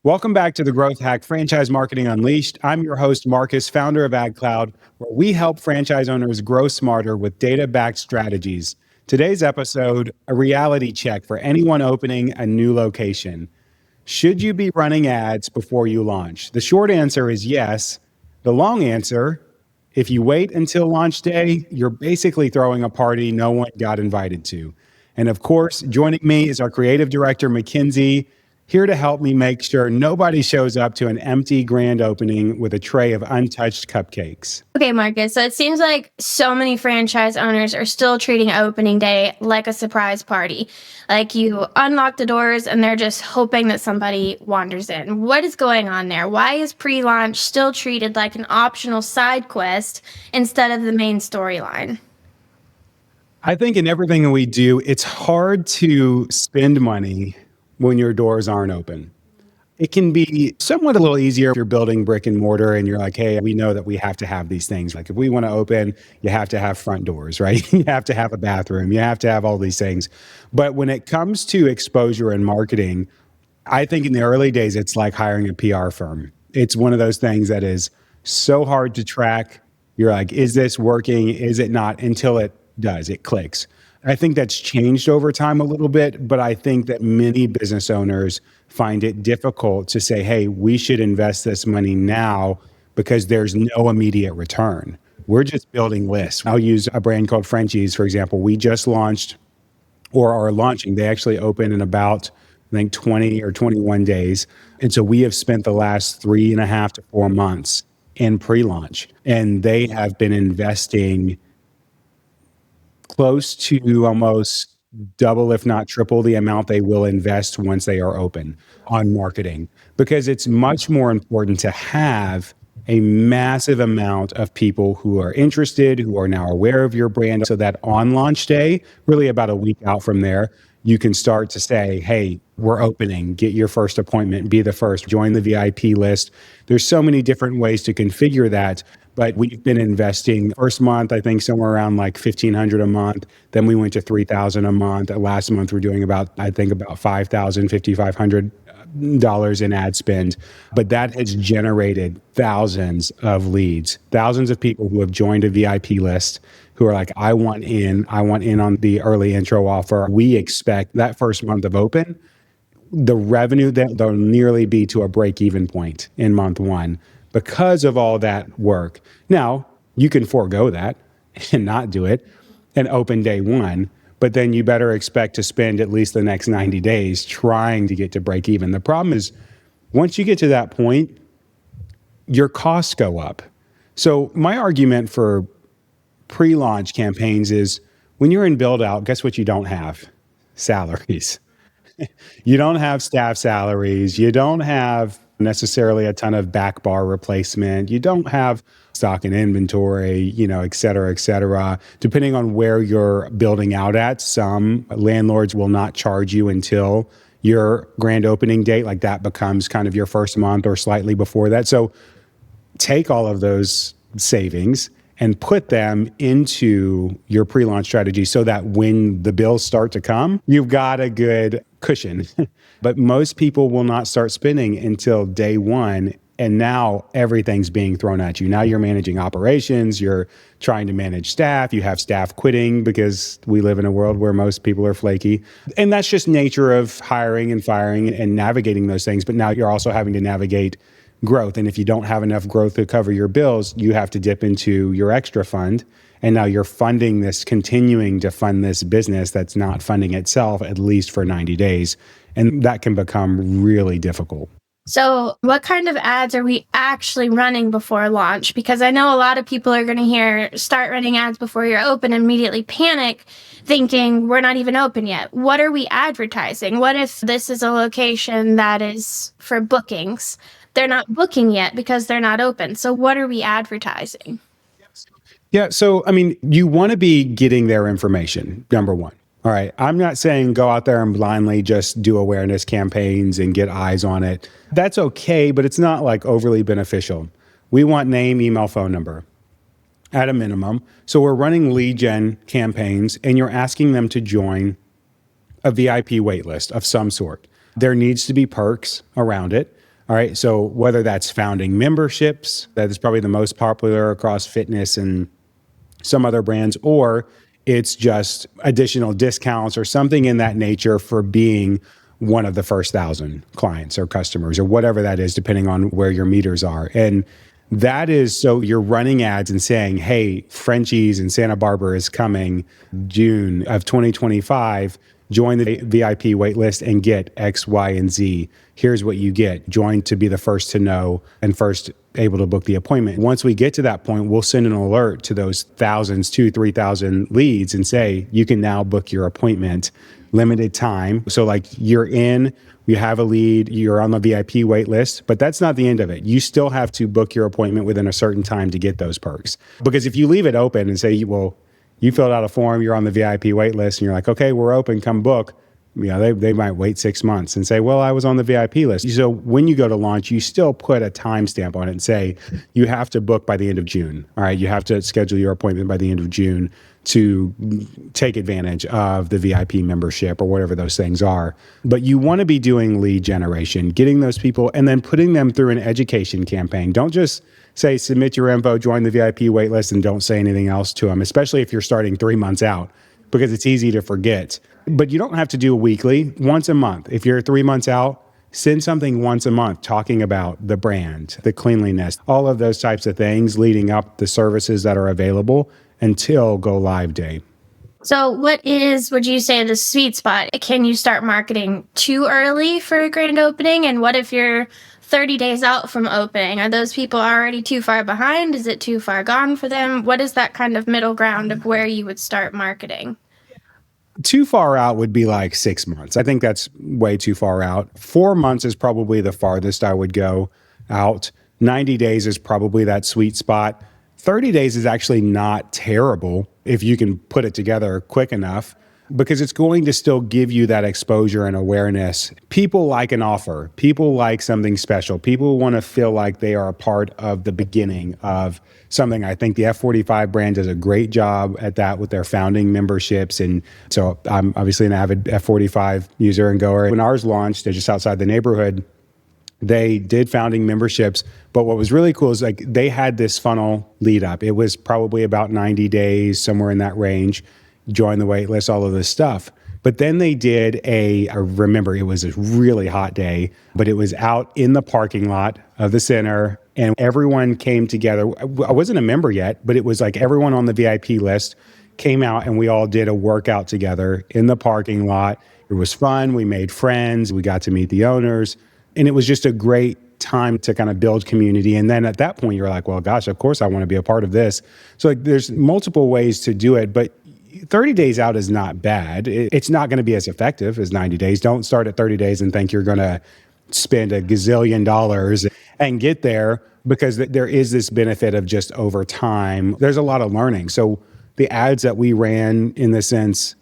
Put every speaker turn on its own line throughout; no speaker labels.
Welcome back to the Growth Hack Franchise Marketing Unleashed. I'm your host, Marcus, founder of AdCloud, where we help franchise owners grow smarter with data-backed strategies. Today's episode, a reality check for anyone opening a new location. Should you be running ads before you launch? The short answer is yes. The long answer, if you wait until launch day, you're basically throwing a party no one got invited to. And of course, joining me is our creative director, McKenzie, here to help me make sure nobody shows up to an empty grand opening with a tray of untouched cupcakes.
Okay, Marcus, so it seems like so many franchise owners are still treating opening day like a surprise party. Like you unlock the doors and they're just hoping that somebody wanders in. What is going on there? Why is pre-launch still treated like an optional side quest instead of the main storyline?
I think in everything that we do, it's hard to spend money when your doors aren't open. It can be somewhat a little easier if you're building brick and mortar and you're like, hey, we know that we have to have these things. Like if we want to open, you have to have front doors, right? You have to have a bathroom. You have to have all these things. But when it comes to exposure and marketing, I think in the early days, it's like hiring a PR firm. It's one of those things that is so hard to track. You're like, is this working? Is it not? Until it does, it clicks. I think that's changed over time a little bit, but I think that many business owners find it difficult to say, hey, we should invest this money now because there's no immediate return. We're just building lists. I'll use a brand called Frenchie's, for example. We just launched or are launching. They actually open in about, I think, 20 or 21 days. And so we have spent the last 3.5 to 4 months in pre-launch, and they have been investing close to almost double, if not triple, the amount they will invest once they are open on marketing, because it's much more important to have a massive amount of people who are interested, who are now aware of your brand, so that on launch day, really about a week out from there, you can start to say, hey, we're opening, get your first appointment, be the first, join the VIP list. There's so many different ways to configure that. But we've been investing first month, I think somewhere around like $1,500 a month. Then we went to $3,000 a month. Last month, we're doing about $5,000, $5,500 in ad spend. But that has generated thousands of leads, thousands of people who have joined a VIP list who are like, I want in on the early intro offer. We expect that first month of open, the revenue that they'll nearly be to a break-even point in month one, because of all that work. Now, you can forego that and not do it and open day one, but then you better expect to spend at least the next 90 days trying to get to break even. The problem is, once you get to that point, your costs go up. So my argument for pre-launch campaigns is when you're in build out, guess what you don't have? Salaries. You don't have staff salaries. You don't have necessarily a ton of back bar replacement. You don't have stock and inventory, et cetera, et cetera. Depending on where you're building out at, some landlords will not charge you until your grand opening date. Like that becomes kind of your first month or slightly before that. So take all of those savings and put them into your pre-launch strategy so that when the bills start to come, you've got a good cushion. But most people will not start spending until day one. And now everything's being thrown at you. Now you're managing operations, you're trying to manage staff, you have staff quitting because we live in a world where most people are flaky. And that's just nature of hiring and firing and navigating those things. But now you're also having to navigate growth. And if you don't have enough growth to cover your bills, you have to dip into your extra fund. And now you're funding this, continuing to fund this business that's not funding itself, at least for 90 days. And that can become really difficult.
So what kind of ads are we actually running before launch? Because I know a lot of people are going to hear start running ads before you're open and immediately panic thinking we're not even open yet. What are we advertising? What if this is a location that is for bookings? They're not booking yet because they're not open. So what are we advertising?
Yeah. So, you want to be getting their information, number one. All right. I'm not saying go out there and blindly just do awareness campaigns and get eyes on it. That's okay, but it's not like overly beneficial. We want name, email, phone number at a minimum. So we're running lead gen campaigns and you're asking them to join a VIP wait list of some sort. There needs to be perks around it. All right. So whether that's founding memberships, that is probably the most popular across fitness and some other brands, or it's just additional discounts or something in that nature for being one of the first 1,000 clients or customers or whatever that is, depending on where your meters are. And that is, so you're running ads and saying, hey, Frenchie's in Santa Barbara is coming June of 2025. Join the VIP wait list and get X, Y, and Z. Here's what you get. Join to be the first to know and first able to book the appointment. Once we get to that point, we'll send an alert to those thousands, 2,000, 3,000 leads and say, you can now book your appointment, limited time. So like you're in, you have a lead, you're on the VIP wait list, but that's not the end of it. You still have to book your appointment within a certain time to get those perks. Because if you leave it open and say, well, you filled out a form, you're on the VIP wait list, and you're like, okay, we're open, come book. They might wait 6 months and say, well, I was on the VIP list. So when you go to launch, you still put a timestamp on it and say, you have to book by the end of June. All right, you have to schedule your appointment by the end of June to take advantage of the VIP membership or whatever those things are. But you want to be doing lead generation, getting those people, and then putting them through an education campaign. Don't just say, submit your info, join the VIP waitlist, and don't say anything else to them, especially if you're starting 3 months out, because it's easy to forget. But you don't have to do a weekly, once a month. If you're 3 months out, send something once a month talking about the brand, the cleanliness, all of those types of things leading up the services that are available until go live day.
So what is, would you say, the sweet spot? Can you start marketing too early for a grand opening? And what if you're 30 days out from opening? Are those people already too far behind? Is it too far gone for them? What is that kind of middle ground of where you would start marketing?
Too far out would be like 6 months. I think that's way too far out. 4 months is probably the farthest I would go out. 90 days is probably that sweet spot. 30 days is actually not terrible if you can put it together quick enough, because it's going to still give you that exposure and awareness. People like an offer. People like something special. People want to feel like they are a part of the beginning of something. I think the F45 brand does a great job at that with their founding memberships. And so I'm obviously an avid F45 user and goer. When ours launched, they're just outside the neighborhood, they did founding memberships. But what was really cool is like they had this funnel lead up. It was probably about 90 days, somewhere in that range. Join the wait list, all of this stuff. But then they did I remember it was a really hot day, but it was out in the parking lot of the center and everyone came together. I wasn't a member yet, but it was like everyone on the VIP list came out and we all did a workout together in the parking lot. It was fun. We made friends. We got to meet the owners. And it was just a great time to kind of build community. And then at that point, you're like, well, gosh, of course I want to be a part of this. So like, there's multiple ways to do it, but 30 days out is not bad. It's not going to be as effective as 90 days. Don't start at 30 days and think you're going to spend a gazillion dollars and get there, because there is this benefit of just over time. There's a lot of learning. So the ads that we ran, in the sense,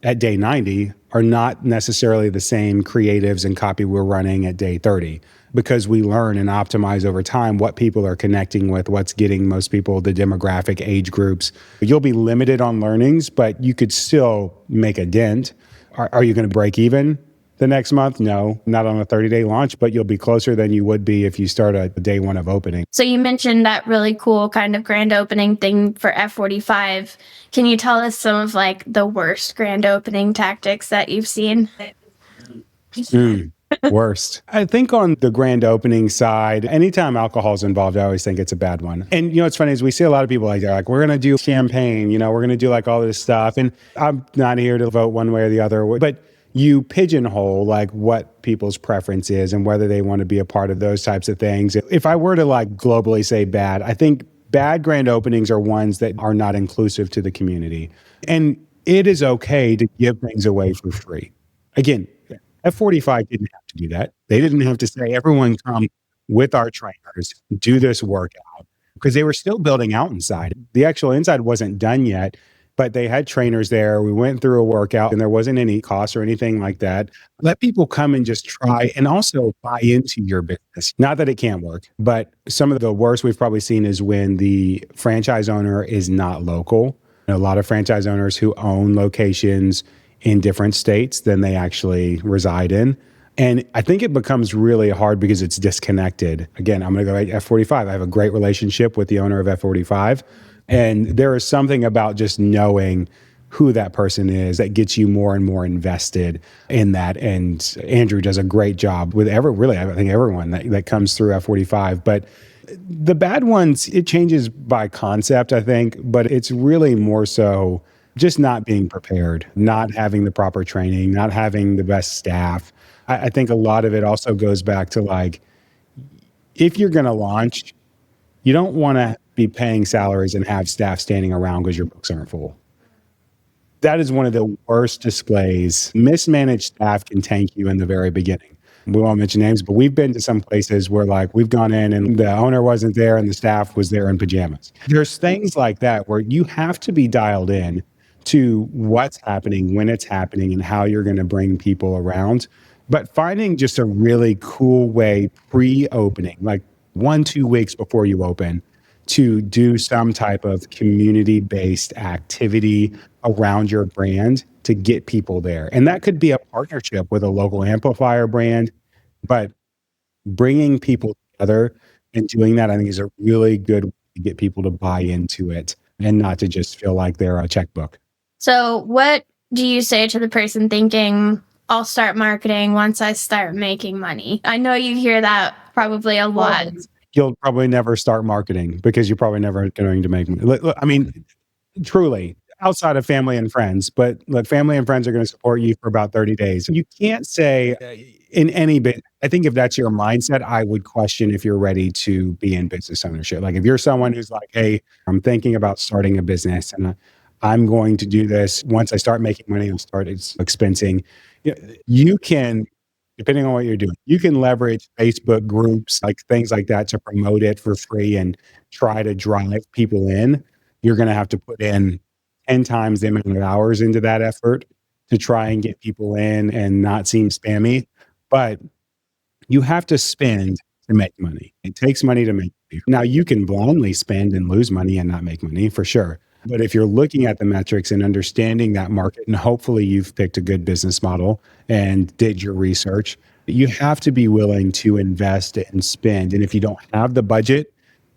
at day 90 are not necessarily the same creatives and copy we're running at day 30, because we learn and optimize over time what people are connecting with, what's getting most people, the demographic, age groups. You'll be limited on learnings, but you could still make a dent. Are you going to break even the next month? No, not on a 30-day launch, but you'll be closer than you would be if you start at day one of opening.
So you mentioned that really cool kind of grand opening thing for F45. Can you tell us some of like the worst grand opening tactics that you've seen?
Worst. I think on the grand opening side, anytime alcohol is involved, I always think it's a bad one. And you know, what's funny is we see a lot of people like, they're like, we're going to do champagne, we're going to do like all this stuff. And I'm not here to vote one way or the other, but you pigeonhole like what people's preference is and whether they want to be a part of those types of things. If I were to like globally say bad, I think bad grand openings are ones that are not inclusive to the community. And it is okay to give things away for free. Again, F45 didn't have to do that. They didn't have to say, everyone come with our trainers, do this workout, because they were still building out inside. The actual inside wasn't done yet, but they had trainers there. We went through a workout and there wasn't any cost or anything like that. Let people come and just try and also buy into your business. Not that it can't work, but some of the worst we've probably seen is when the franchise owner is not local. A lot of franchise owners who own locations in different states than they actually reside in. And I think it becomes really hard because it's disconnected. Again, I'm going to go to F45. I have a great relationship with the owner of F45. And there is something about just knowing who that person is that gets you more and more invested in that. And Andrew does a great job with really, I think everyone that comes through F45. But the bad ones, it changes by concept, I think, but it's really more so just not being prepared, not having the proper training, not having the best staff. I think a lot of it also goes back to like, if you're going to launch, you don't want to be paying salaries and have staff standing around because your books aren't full. That is one of the worst displays. Mismanaged staff can tank you in the very beginning. We won't mention names, but we've been to some places where like we've gone in and the owner wasn't there and the staff was there in pajamas. There's things like that where you have to be dialed in to what's happening, when it's happening, and how you're going to bring people around. But finding just a really cool way pre-opening, like 1-2 weeks before you open, to do some type of community-based activity around your brand to get people there. And that could be a partnership with a local amplifier brand, but bringing people together and doing that, I think, is a really good way to get people to buy into it and not to just feel like they're a checkbook.
So what do you say to the person thinking, I'll start marketing once I start making money? I know you hear that probably a lot.
You'll probably never start marketing because you're probably never going to make money. Look, I mean, truly, outside of family and friends, but look, family and friends are going to support you for about 30 days. You can't say in any bit, I think if that's your mindset, I would question if you're ready to be in business ownership. Like if you're someone who's like, hey, I'm thinking about starting a business and I'm going to do this. Once I start making money, I'll start expensing. You can, depending on what you're doing, you can leverage Facebook groups, like things like that, to promote it for free and try to drive people in. You're going to have to put in 10 times the amount of hours into that effort to try and get people in and not seem spammy. But you have to spend to make money. It takes money to make money. Now, you can blindly spend and lose money and not make money for sure. But if you're looking at the metrics and understanding that market, and hopefully you've picked a good business model and did your research, you have to be willing to invest and spend. And if you don't have the budget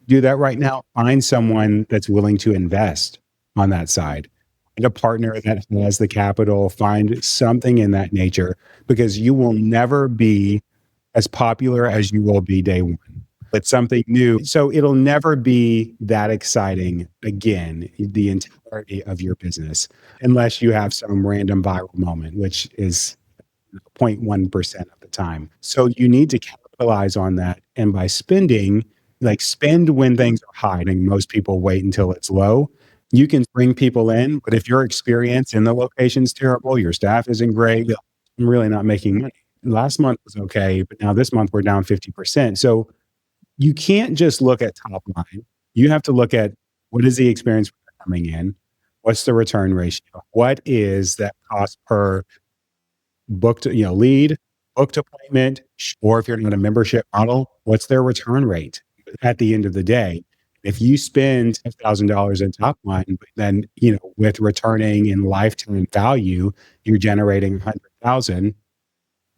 to do that right now, find someone that's willing to invest on that side. Find a partner that has the capital, find something in that nature, because you will never be as popular as you will be day one. It's something new. So it'll never be that exciting again, the entirety of your business, unless you have some random viral moment, which is 0.1% of the time. So you need to capitalize on that. And by spending, like spend when things are high. I think most people wait until it's low. You can bring people in, but if your experience in the location's terrible, your staff isn't great, I'm really not making money. Last month was okay, but now this month we're down 50%. So you can't just look at top line. You have to look at what is the experience coming in? What's the return ratio? What is that cost per booked, lead, booked appointment? Or if you're not a membership model, what's their return rate at the end of the day? If you spend $1,000 in top line, but then, with returning and lifetime value, you're generating 100,000.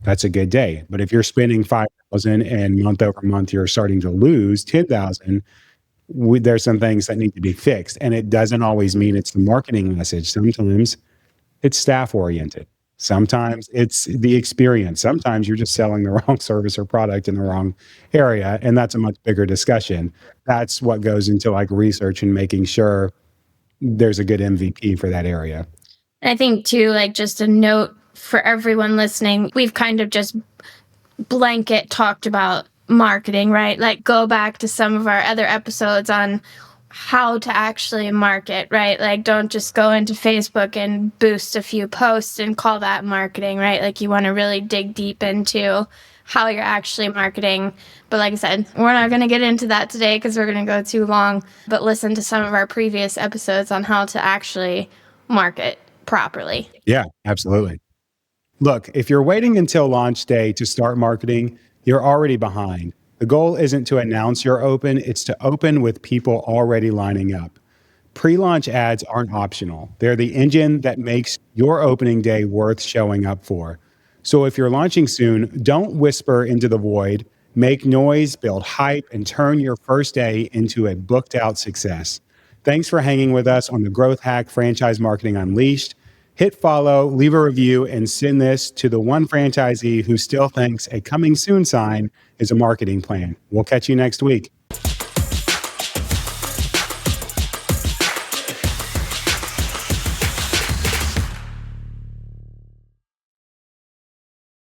That's a good day. But if you're spending 5,000 and month over month, you're starting to lose 10,000, there's some things that need to be fixed. And it doesn't always mean it's the marketing message. Sometimes it's staff oriented. Sometimes it's the experience. Sometimes you're just selling the wrong service or product in the wrong area. And that's a much bigger discussion. That's what goes into like research and making sure there's a good MVP for that area.
And I think too, like just a note for everyone listening, we've kind of just blanket talked about marketing, right? Like go back to some of our other episodes on how to actually market, right? Like don't just go into Facebook and boost a few posts and call that marketing, right? Like you want to really dig deep into how you're actually marketing. But like I said, we're not going to get into that today because we're going to go too long, but listen to some of our previous episodes on how to actually market properly.
Yeah, absolutely. Look, if you're waiting until launch day to start marketing, you're already behind. The goal isn't to announce you're open, it's to open with people already lining up. Pre-launch ads aren't optional. They're the engine that makes your opening day worth showing up for. So if you're launching soon, don't whisper into the void. Make noise, build hype, and turn your first day into a booked out success. Thanks for hanging with us on the Growth Hack Franchise Marketing Unleashed. Hit follow, leave a review, and send this to the one franchisee who still thinks a coming soon sign is a marketing plan. We'll catch you next week.